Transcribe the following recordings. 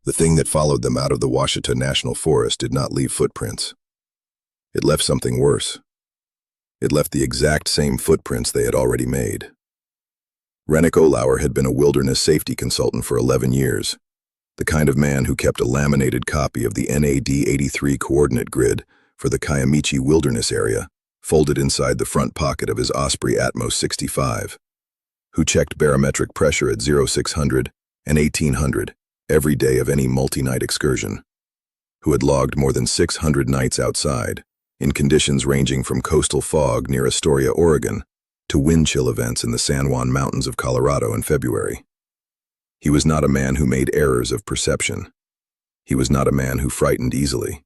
The thing that followed them out of the Ouachita National Forest did not leave footprints. It left something worse. It left the exact same footprints they had already made. Rennick Olauer had been a wilderness safety consultant for 11 years, the kind of man who kept a laminated copy of the NAD-83 coordinate grid for the Kiamichi Wilderness Area folded inside the front pocket of his Osprey Atmos 65, who checked barometric pressure at 0600 and 1800 every day of any multi-night excursion, who had logged more than 600 nights outside, in conditions ranging from coastal fog near Astoria, Oregon, to wind chill events in the San Juan Mountains of Colorado in February. He was not a man who made errors of perception. He was not a man who frightened easily.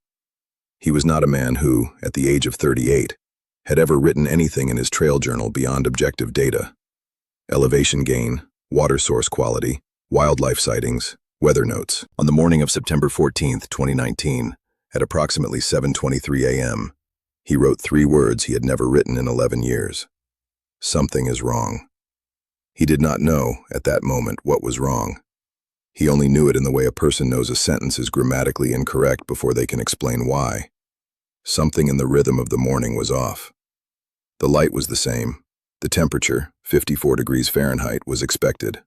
He was not a man who, at the age of 38, had ever written anything in his trail journal beyond objective data: elevation gain, water source quality, wildlife sightings, weather notes. On the morning of September 14, 2019, at approximately 7:23 a.m., he wrote 3 words he had never written in 11 years. Something is wrong. He did not know, at that moment, what was wrong. He only knew it in the way a person knows a sentence is grammatically incorrect before they can explain why. Something in the rhythm of the morning was off. The light was the same. The temperature, 54 degrees Fahrenheit, was expected.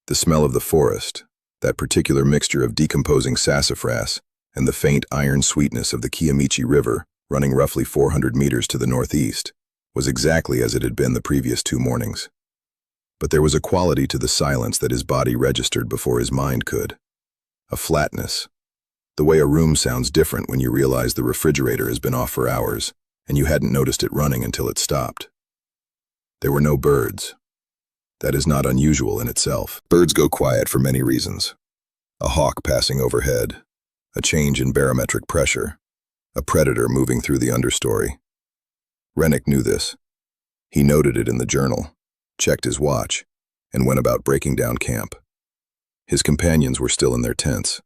The smell of the forest, that particular mixture of decomposing sassafras and the faint iron sweetness of the Kiamichi River, running roughly 400 meters to the northeast, was exactly as it had been the previous 2 mornings. But there was a quality to the silence that his body registered before his mind could. A flatness. The way a room sounds different when you realize the refrigerator has been off for hours and you hadn't noticed it running until it stopped. There were no birds. That is not unusual in itself. Birds go quiet for many reasons. A hawk passing overhead, a change in barometric pressure, a predator moving through the understory. Rennick knew this. He noted it in the journal, checked his watch, and went about breaking down camp. His companions were still in their tents.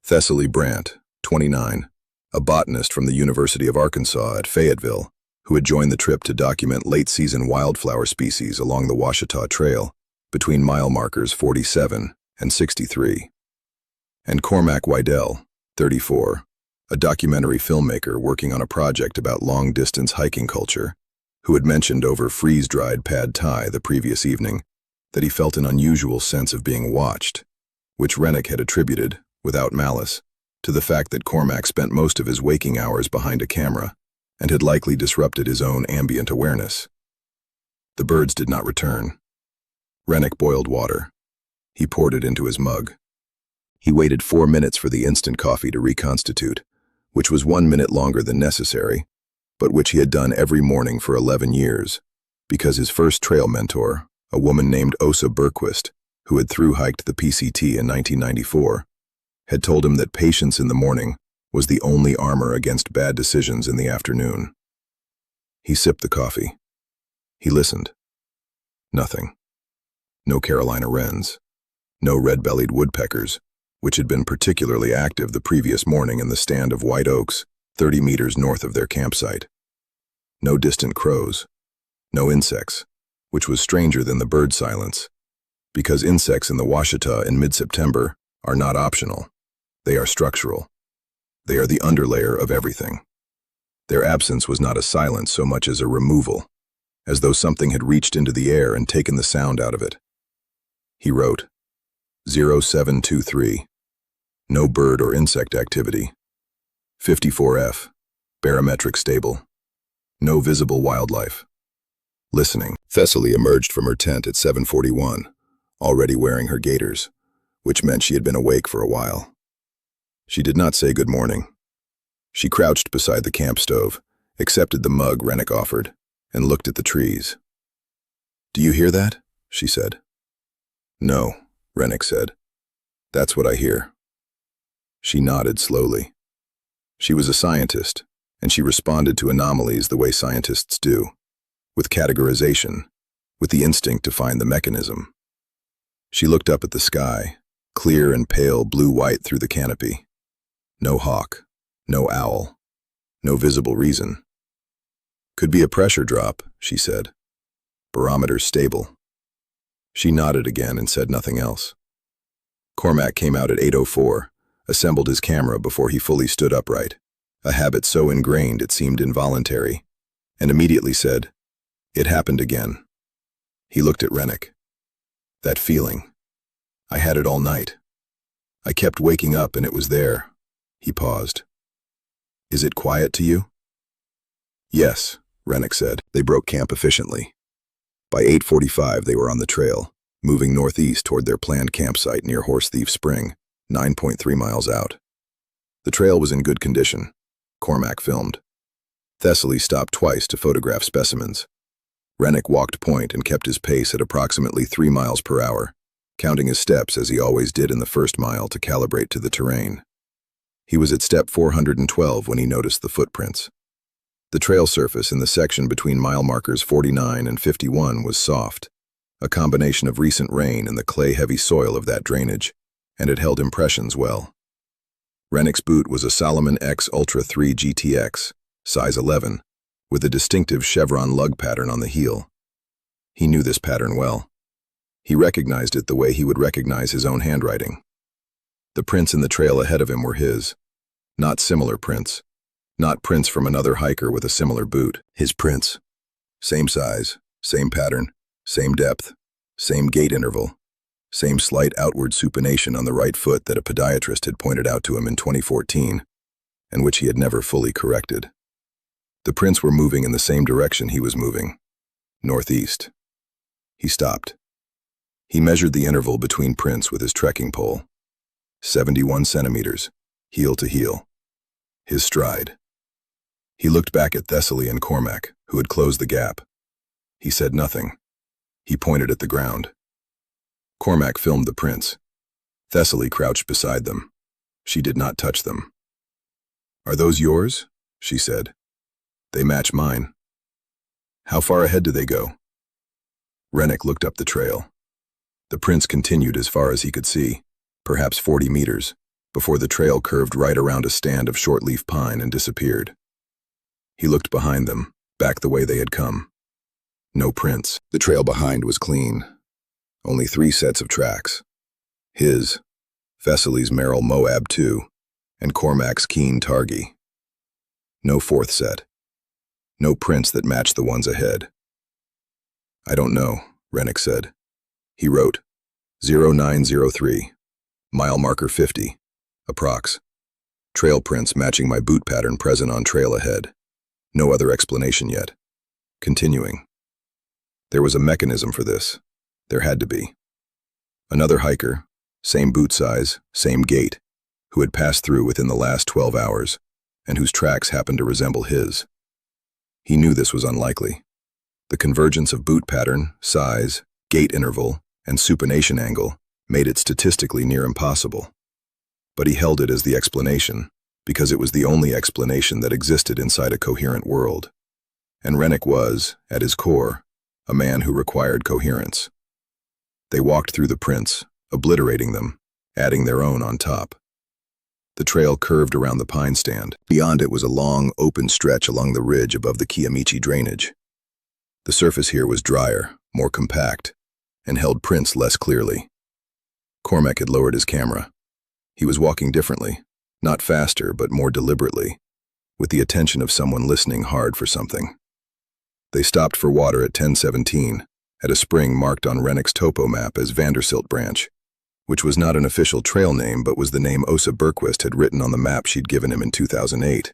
Thessaly Brandt, 29, a botanist from the University of Arkansas at Fayetteville, who had joined the trip to document late-season wildflower species along the Ouachita Trail between mile markers 47 and 63. And Cormac Wydell, 34, a documentary filmmaker working on a project about long-distance hiking culture, who had mentioned over freeze-dried pad thai the previous evening that he felt an unusual sense of being watched, which Rennick had attributed, without malice, to the fact that Cormac spent most of his waking hours behind a camera and had likely disrupted his own ambient awareness. The birds did not return. Rennick boiled water. He poured it into his mug. He waited 4 minutes for the instant coffee to reconstitute, which was 1 minute longer than necessary, but which he had done every morning for 11 years, because his first trail mentor, a woman named Osa Berquist, who had thru-hiked the PCT in 1994, had told him that patience in the morning was the only armor against bad decisions in the afternoon. He sipped the coffee. He listened. Nothing. No Carolina wrens. No red-bellied woodpeckers, which had been particularly active the previous morning in the stand of white oaks 30 meters north of their campsite. No distant crows. No insects, which was stranger than the bird silence, because insects in the Ouachita in mid-September are not optional. They are structural. They are the underlayer of everything. Their absence was not a silence so much as a removal, as though something had reached into the air and taken the sound out of it. He wrote, 0723, no bird or insect activity. 54F, barometric stable. No visible wildlife. Listening. Thessaly emerged from her tent at 7:41, already wearing her gaiters, which meant she had been awake for a while. She did not say good morning. She crouched beside the camp stove, accepted the mug Rennick offered, and looked at the trees. "Do you hear that?" she said. "No," Rennick said. "That's what I hear." She nodded slowly. She was a scientist, and she responded to anomalies the way scientists do, with categorization, with the instinct to find the mechanism. She looked up at the sky, clear and pale blue-white through the canopy. No hawk, no owl, no visible reason. "Could be a pressure drop," she said. "Barometer's stable." She nodded again and said nothing else. Cormac came out at 8:04, assembled his camera before he fully stood upright, a habit so ingrained it seemed involuntary, and immediately said, "It happened again." He looked at Rennick. "That feeling. I had it all night. I kept waking up and it was there." He paused. "Is it quiet to you?" "Yes," Rennick said. They broke camp efficiently. By 8:45 they were on the trail, moving northeast toward their planned campsite near Horse Thief Spring, 9.3 miles out. The trail was in good condition. Cormac filmed. Thessaly stopped twice to photograph specimens. Rennick walked point and kept his pace at approximately 3 miles per hour, counting his steps as he always did in the first mile to calibrate to the terrain. He was at step 412 when he noticed the footprints. The trail surface in the section between mile markers 49 and 51 was soft, a combination of recent rain and the clay-heavy soil of that drainage, and it held impressions well. Rennick's boot was a Salomon X Ultra 3 GTX, size 11, with a distinctive chevron lug pattern on the heel. He knew this pattern well. He recognized it the way he would recognize his own handwriting. The prints in the trail ahead of him were his, not similar prints, not prints from another hiker with a similar boot. His prints. Same size, same pattern, same depth, same gait interval, same slight outward supination on the right foot that a podiatrist had pointed out to him in 2014, and which he had never fully corrected. The prints were moving in the same direction he was moving, northeast. He stopped. He measured the interval between prints with his trekking pole. 71 centimeters, heel to heel. His stride. He looked back at Thessaly and Cormac, who had closed the gap. He said nothing. He pointed at the ground. Cormac filmed the prints. Thessaly crouched beside them. She did not touch them. "Are those yours?" she said. "They match mine." "How far ahead do they go?" Rennick looked up the trail. The prints continued as far as he could see, perhaps 40 meters, before the trail curved right around a stand of shortleaf pine and disappeared. He looked behind them, back the way they had come. No prints. The trail behind was clean. Only 3 sets of tracks. His, Thessaly's Merrill Moab 2, and Cormac's Keen Targi. No 4th set. No prints that matched the ones ahead. "I don't know," Rennick said. He wrote, 0903, mile marker 50, approx. Trail prints matching my boot pattern present on trail ahead. No other explanation yet. Continuing. There was a mechanism for this. There had to be. Another hiker, same boot size, same gait, who had passed through within the last 12 hours, and whose tracks happened to resemble his. He knew this was unlikely. The convergence of boot pattern, size, gait interval, and supination angle made it statistically near impossible. But he held it as the explanation, because it was the only explanation that existed inside a coherent world. And Rennick was, at his core, a man who required coherence. They walked through the prints, obliterating them, adding their own on top. The trail curved around the pine stand. Beyond it was a long, open stretch along the ridge above the Kiamichi drainage. The surface here was drier, more compact, and held prints less clearly. Cormac had lowered his camera. He was walking differently, not faster but more deliberately, with the attention of someone listening hard for something. They stopped for water at 10:17, at a spring marked on Rennick's topo map as Vandersilt Branch, which was not an official trail name but was the name Åsa Bergqvist had written on the map she'd given him in 2008,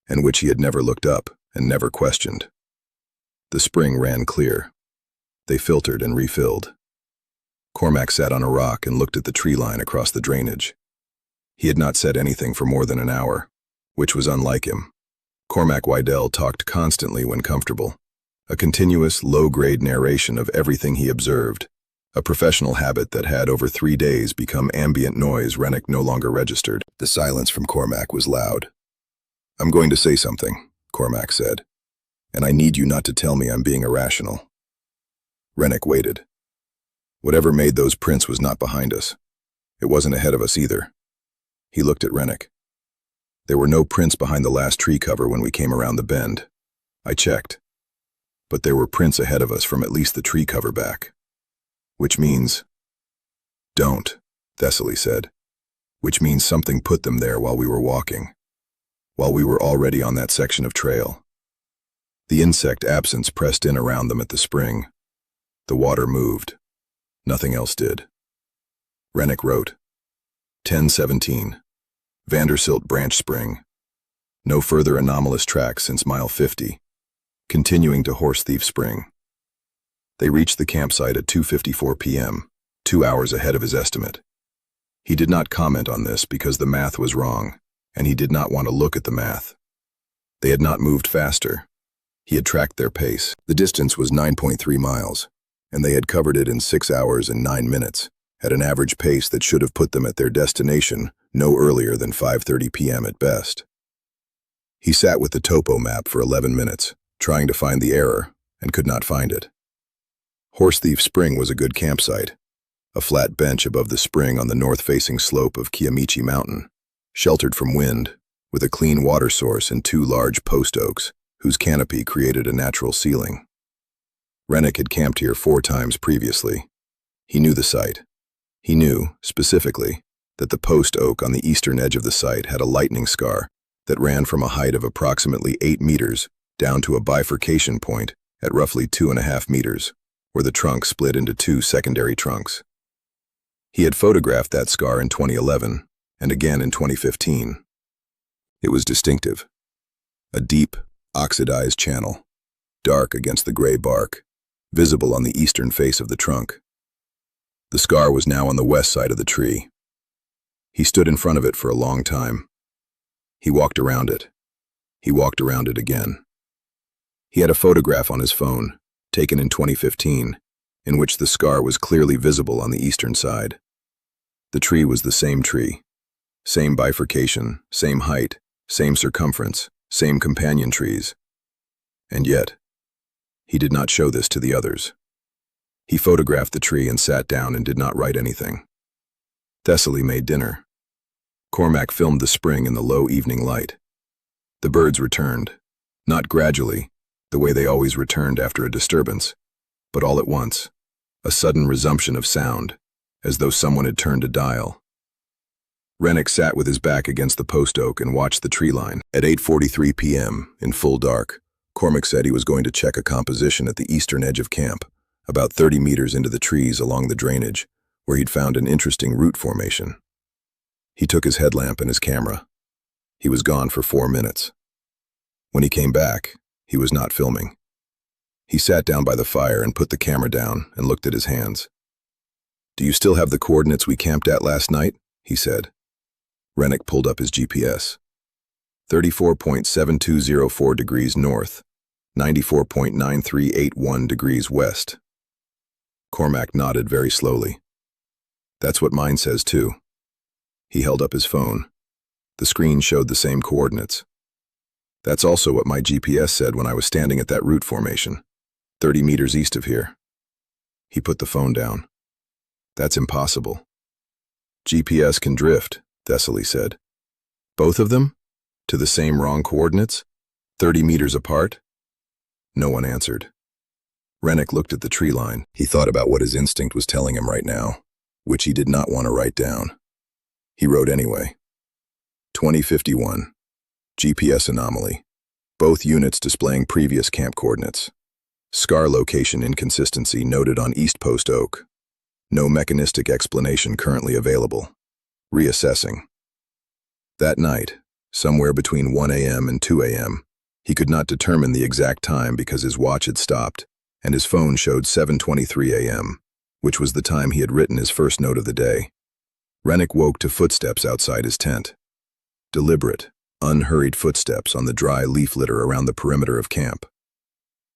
and which he had never looked up and never questioned. The spring ran clear. They filtered and refilled. Cormac sat on a rock and looked at the tree line across the drainage. He had not said anything for more than an hour, which was unlike him. Cormac Weidel talked constantly when comfortable, a continuous, low-grade narration of everything he observed, a professional habit that had over 3 days become ambient noise Rennick no longer registered. The silence from Cormac was loud. "I'm going to say something," Cormac said, "and I need you not to tell me I'm being irrational." Rennick waited. Whatever made those prints was not behind us. It wasn't ahead of us either. He looked at Rennick. There were no prints behind the last tree cover when we came around the bend. I checked. But there were prints ahead of us from at least the tree cover back. Which means, don't, Thessaly said, which means something put them there while we were walking, while we were already on that section of trail. The insect absence pressed in around them at the spring. The water moved. Nothing else did. Rennick wrote, 10:17, Vandersilt Branch Spring. No further anomalous tracks since mile 50. Continuing to Horse Thief Spring. They reached the campsite at 2:54 p.m., 2 hours ahead of his estimate. He did not comment on this because the math was wrong, and he did not want to look at the math. They had not moved faster. He had tracked their pace. The distance was 9.3 miles, and they had covered it in 6 hours and 9 minutes, at an average pace that should have put them at their destination no earlier than 5:30 p.m. at best. He sat with the topo map for 11 minutes, trying to find the error, and could not find it. Horse Thief Spring was a good campsite, a flat bench above the spring on the north-facing slope of Kiamichi Mountain, sheltered from wind, with a clean water source and 2 large post oaks, whose canopy created a natural ceiling. Rennick had camped here 4 times previously. He knew the site. He knew, specifically, that the post oak on the eastern edge of the site had a lightning scar that ran from a height of approximately 8 meters down to a bifurcation point at roughly 2.5 meters, where the trunk split into 2 secondary trunks. He had photographed that scar in 2011 and again in 2015. It was distinctive. A deep, oxidized channel, dark against the gray bark, visible on the eastern face of the trunk. The scar was now on the west side of the tree. He stood in front of it for a long time. He walked around it. He walked around it again. He had a photograph on his phone, taken in 2015, in which the scar was clearly visible on the eastern side. The tree was the same tree. Same bifurcation, same height, same circumference, same companion trees. And yet, he did not show this to the others. He photographed the tree and sat down and did not write anything. Thessaly made dinner. Cormac filmed the spring in the low evening light. The birds returned, not gradually, the way they always returned after a disturbance, but all at once, a sudden resumption of sound, as though someone had turned a dial. Rennick sat with his back against the post oak and watched the tree line. At 8:43 p.m., in full dark, Cormac said he was going to check a composition at the eastern edge of camp, about 30 meters into the trees along the drainage, where he'd found an interesting root formation. He took his headlamp and his camera. He was gone for 4 minutes. When he came back, he was not filming. He sat down by the fire and put the camera down and looked at his hands. "Do you still have the coordinates we camped at last night?" he said. Rennick pulled up his GPS. 34.7204 degrees north, 94.9381 degrees west. Cormac nodded very slowly. "That's what mine says too." He held up his phone. The screen showed the same coordinates. "That's also what my GPS said when I was standing at that root formation, 30 meters east of here." He put the phone down. "That's impossible." "GPS can drift," Thessaly said. "Both of them? To the same wrong coordinates? 30 meters apart?" No one answered. Rennick looked at the tree line. He thought about what his instinct was telling him right now, which he did not want to write down. He wrote anyway. 2051. GPS anomaly. Both units displaying previous camp coordinates. Scar location inconsistency noted on East Post Oak. No mechanistic explanation currently available. Reassessing. That night, somewhere between 1 a.m. and 2 a.m., he could not determine the exact time because his watch had stopped, and his phone showed 7:23 a.m., which was the time he had written his first note of the day. Rennick woke to footsteps outside his tent. Deliberate, unhurried footsteps on the dry leaf litter around the perimeter of camp.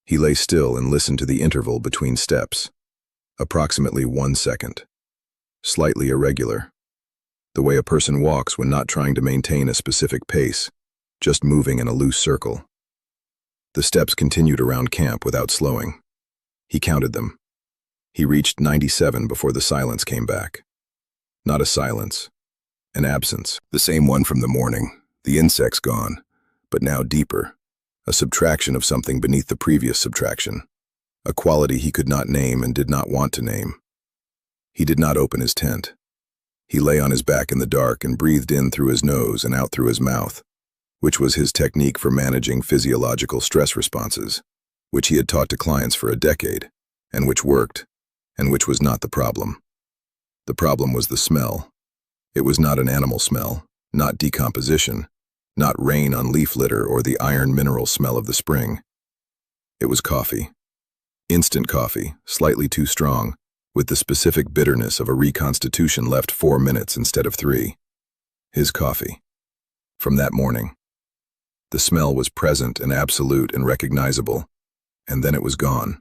He lay still and listened to the interval between steps. Approximately 1 second. Slightly irregular. The way a person walks when not trying to maintain a specific pace, just moving in a loose circle. The steps continued around camp without slowing. He counted them. He reached 97 before the silence came back. Not a silence. An absence. The same one from the morning. The insects gone, but now deeper. A subtraction of something beneath the previous subtraction. A quality he could not name and did not want to name. He did not open his tent. He lay on his back in the dark and breathed in through his nose and out through his mouth, which was his technique for managing physiological stress responses, which he had taught to clients for a decade, and which worked, and which was not the problem. The problem was the smell. It was not an animal smell, not decomposition, not rain on leaf litter or the iron mineral smell of the spring. It was coffee. Instant coffee, slightly too strong, with the specific bitterness of a reconstitution left 4 minutes instead of 3. His coffee. From that morning. The smell was present and absolute and recognizable, and then it was gone.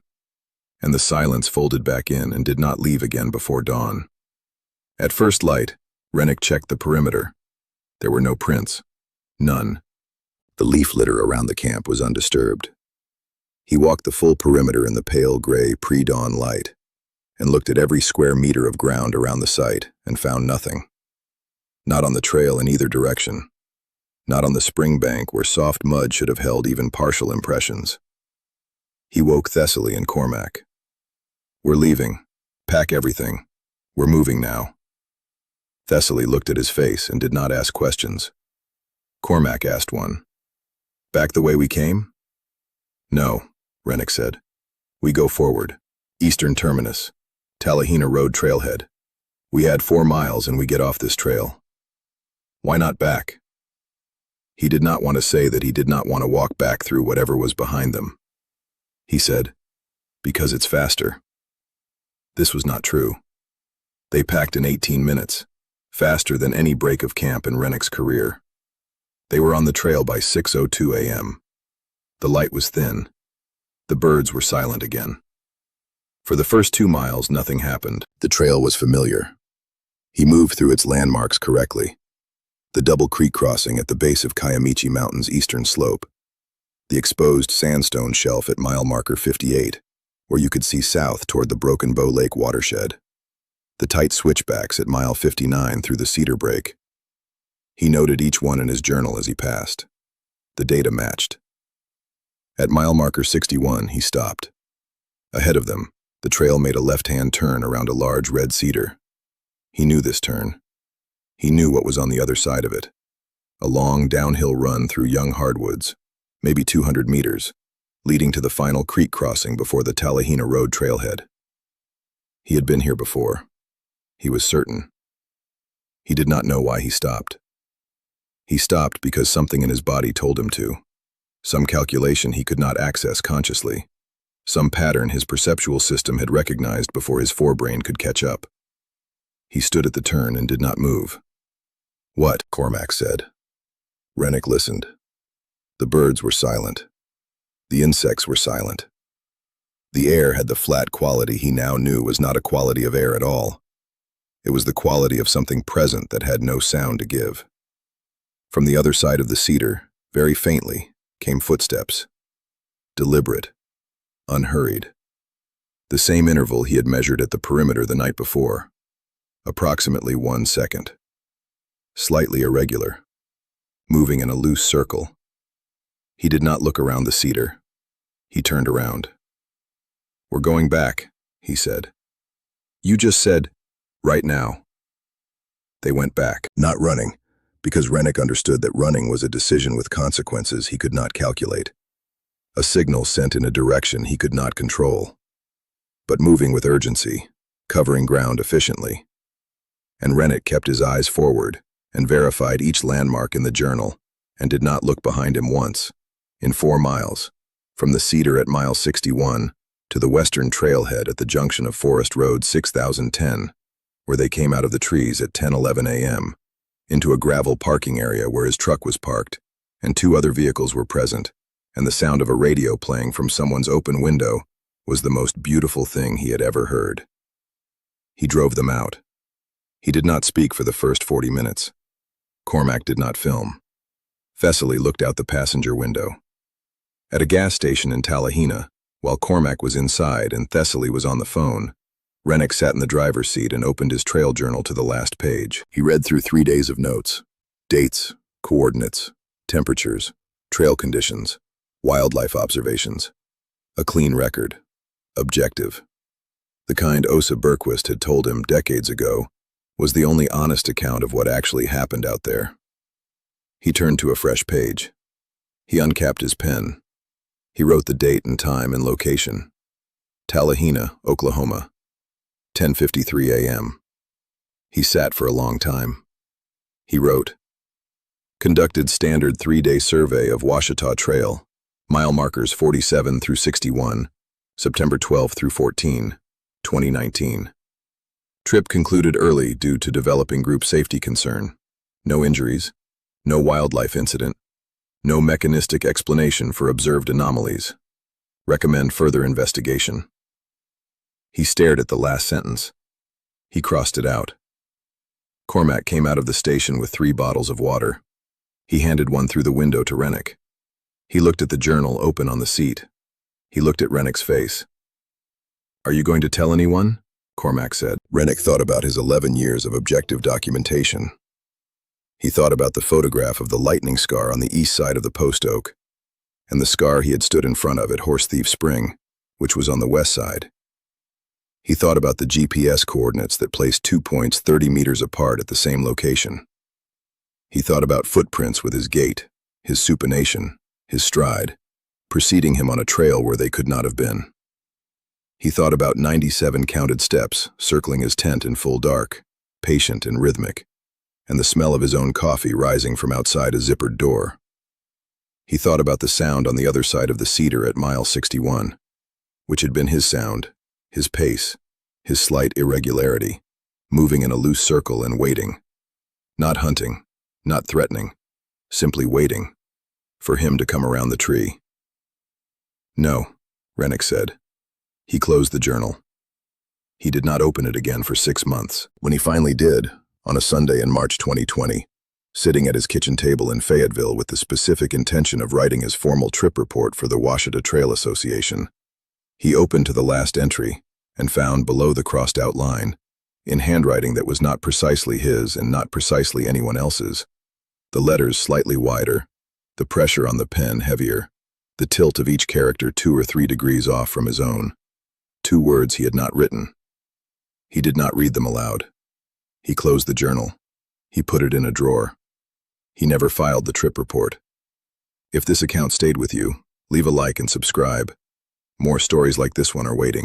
And the silence folded back in and did not leave again before dawn. At first light, Rennick checked the perimeter. There were no prints. None. The leaf litter around the camp was undisturbed. He walked the full perimeter in the pale gray pre-dawn light and looked at every square meter of ground around the site and found nothing. Not on the trail in either direction. Not on the spring bank where soft mud should have held even partial impressions. He woke Thessaly and Cormac. "We're leaving. Pack everything. We're moving now." Thessaly looked at his face and did not ask questions. Cormac asked one. "Back the way we came?" "No," Rennick said. "We go forward. Eastern terminus. Talihina Road trailhead. We add 4 miles and we get off this trail." "Why not back?" He did not want to say that he did not want to walk back through whatever was behind them. He said, "Because it's faster." This was not true. They packed in 18 minutes, faster than any break of camp in Rennick's career. They were on the trail by 6:02 a.m. The light was thin. The birds were silent again. For the first 2 miles, nothing happened. The trail was familiar. He moved through its landmarks correctly. The double creek crossing at the base of Kiamichi Mountain's eastern slope. The exposed sandstone shelf at mile marker 58, where you could see south toward the Broken Bow Lake watershed. The tight switchbacks at mile 59 through the cedar break. He noted each one in his journal as he passed. The data matched. At mile marker 61, he stopped. Ahead of them, the trail made a left-hand turn around a large red cedar. He knew this turn. He knew what was on the other side of it. A long downhill run through young hardwoods, maybe 200 meters, leading to the final creek crossing before the Talihina Road trailhead. He had been here before. He was certain. He did not know why he stopped. He stopped because something in his body told him to. Some calculation he could not access consciously. Some pattern his perceptual system had recognized before his forebrain could catch up. He stood at the turn and did not move. "What?" Cormac said. Rennick listened. The birds were silent. The insects were silent. The air had the flat quality he now knew was not a quality of air at all. It was the quality of something present that had no sound to give. From the other side of the cedar, very faintly, came footsteps. Deliberate. Unhurried. The same interval he had measured at the perimeter the night before. Approximately 1 second. Slightly irregular. Moving in a loose circle. He did not look around the cedar. He turned around. "We're going back," he said. "You just said, right now." They went back, not running, because Rennick understood that running was a decision with consequences he could not calculate. A signal sent in a direction he could not control. But moving with urgency, covering ground efficiently. And Rennick kept his eyes forward and verified each landmark in the journal and did not look behind him once. In 4 miles, from the cedar at mile 61 to the western trailhead at the junction of Forest Road 6010, where they came out of the trees at 10:11 a.m., into a gravel parking area where his truck was parked, and 2 other vehicles were present, and the sound of a radio playing from someone's open window was the most beautiful thing he had ever heard. He drove them out. He did not speak for the first 40 minutes. Cormac did not film. Thessaly looked out the passenger window. At a gas station in Talihina, while Cormac was inside and Thessaly was on the phone, Rennick sat in the driver's seat and opened his trail journal to the last page. He read through 3 days of notes. Dates, coordinates, temperatures, trail conditions, wildlife observations. A clean record. Objective. The kind Osa Bergquist had told him decades ago, was the only honest account of what actually happened out there. He turned to a fresh page. He uncapped his pen. He wrote the date and time and location. Tallahena, Oklahoma, 10:53 a.m. He sat for a long time. He wrote, "Conducted standard 3-day survey of Ouachita Trail, mile markers 47 through 61, September 12 through 14, 2019. Trip concluded early due to developing group safety concern. No injuries, no wildlife incident, no mechanistic explanation for observed anomalies. Recommend further investigation." He stared at the last sentence. He crossed it out. Cormac came out of the station with 3 bottles of water. He handed one through the window to Rennick. He looked at the journal open on the seat. He looked at Rennick's face. "Are you going to tell anyone?" Cormac said. Rennick thought about his 11 years of objective documentation. He thought about the photograph of the lightning scar on the east side of the post oak, and the scar he had stood in front of at Horse Thief Spring, which was on the west side. He thought about the GPS coordinates that placed 2 points 30 meters apart at the same location. He thought about footprints with his gait, his supination, his stride, preceding him on a trail where they could not have been. He thought about 97 counted steps circling his tent in full dark, patient and rhythmic, and the smell of his own coffee rising from outside a zippered door. He thought about the sound on the other side of the cedar at mile 61, which had been his sound, his pace, his slight irregularity, moving in a loose circle and waiting. Not hunting, not threatening, simply waiting, for him to come around the tree. "No," Rennick said. He closed the journal. He did not open it again for 6 months. When he finally did, on a Sunday in March 2020, sitting at his kitchen table in Fayetteville with the specific intention of writing his formal trip report for the Ouachita Trail Association, he opened to the last entry and found below the crossed-out line, in handwriting that was not precisely his and not precisely anyone else's, the letters slightly wider, the pressure on the pen heavier, the tilt of each character 2 or 3 degrees off from his own, 2 words he had not written. He did not read them aloud. He closed the journal. He put it in a drawer. He never filed the trip report. If this account stayed with you, leave a like and subscribe. More stories like this one are waiting.